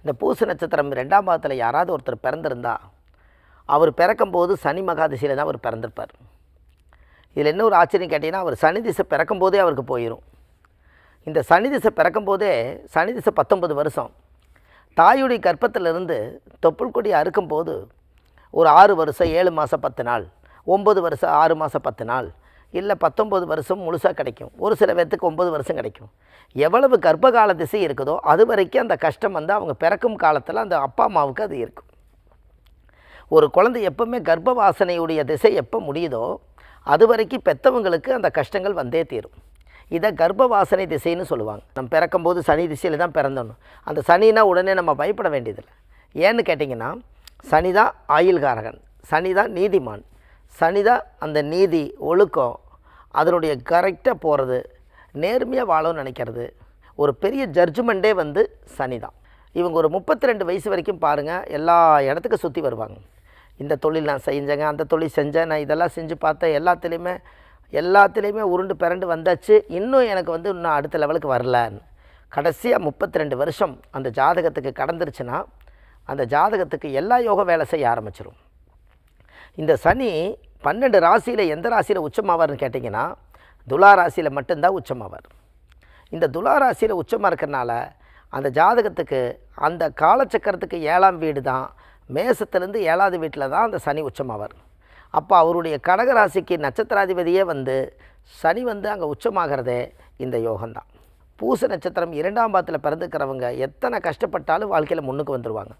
இந்த பூச நட்சத்திரம் 2ஆம் பாதத்தில் யாராவது ஒருத்தர் பிறந்திருந்தா அவர் பிறக்கும்போது சனி மகாதிசையில் தான் அவர் பிறந்திருப்பார். இதில் என்ன ஒரு ஆச்சரியம் கேட்டிங்கன்னா, அவர் சனி திசை பிறக்கும்போதே அவருக்கு போயிடும். இந்த சனி திசை பிறக்கும்போதே சனி திசை 19 வருஷம். தாயுடைய கர்ப்பத்திலிருந்து தொப்புள் கொடி அறுக்கும்போது ஒரு 6 வருஷம் 7 மாதம் 10 நாள், 9 வருஷம் 6 மாதம் 10 நாள், இல்லை 19 வருஷம் முழுசாக கிடைக்கும். ஒரு சில பேர்த்துக்கு 9 வருஷம் கிடைக்கும். எவ்வளவு கர்ப்பகால திசை இருக்குதோ அது வரைக்கும் அந்த கஷ்டம் வந்து அவங்க பிறக்கும் காலத்தில் அந்த அப்பா அம்மாவுக்கு அது இருக்கும். ஒரு குழந்தை எப்போவுமே கர்ப்ப வாசனையுடைய திசை எப்போ முடியுதோ அது வரைக்கும் பெற்றவங்களுக்கு அந்த கஷ்டங்கள் வந்தே தீரும். இதை கர்ப்ப வாசனை திசைன்னு சொல்லுவாங்க. நம்ம பிறக்கும்போது சனி திசையில் தான் பிறந்தணும். அந்த சனினா உடனே நம்ம பயப்பட வேண்டியதில்லை. ஏன்னு கேட்டிங்கன்னா, சனி தான் ஆயுள்காரகன், சனி தான் நீதிமான், சனி தான் அந்த நீதி ஒழுக்கம் அதனுடைய கரெக்டாக போகிறது, நேர்மையாக வாழணும்னு நினைக்கிறது. ஒரு பெரிய ஜட்ஜ்மெண்ட்டே வந்து சனி தான். இவங்க ஒரு 32 வயசு வரைக்கும் பாருங்கள், எல்லா இடத்துக்கும் சுற்றி வருவாங்க. இந்த தொழில் நான் செஞ்சேங்க, அந்த தொழில் செஞ்சேன், நான் இதெல்லாம் செஞ்சு பார்த்தேன், எல்லாத்துலேயுமே உருண்டு பிறண்டு வந்தாச்சு, இன்னும் எனக்கு வந்து இன்னும் அடுத்த லெவலுக்கு வரலன்னு. கடைசியாக 32 வருஷம் அந்த ஜாதகத்துக்கு கடந்துருச்சுன்னா அந்த ஜாதகத்துக்கு எல்லா யோக வேலை செய்ய ஆரம்பிச்சிடும். இந்த சனி 12 ராசியில் எந்த ராசியில் உச்சமாவார்னு கேட்டிங்கன்னா, துலா ராசியில் மட்டும்தான் உச்சமாவார். இந்த துலா ராசியில் உச்சமாக இருக்கிறனால அந்த ஜாதகத்துக்கு அந்த காலச்சக்கரத்துக்கு 7ஆம் வீடு தான், மேசத்துலேருந்து 7ஆவது வீட்டில் தான் அந்த சனி உச்சமாவார். அப்போ அவருடைய கடகராசிக்கு நட்சத்திராதிபதியே வந்து சனி வந்து அங்கே உச்சமாகிறதே இந்த யோகம்தான். பூச நட்சத்திரம் 2ஆம் பாதத்தில் பிறந்துக்கிறவங்க எத்தனை கஷ்டப்பட்டாலும் வாழ்க்கையில் முன்னுக்கு வந்துடுவாங்க.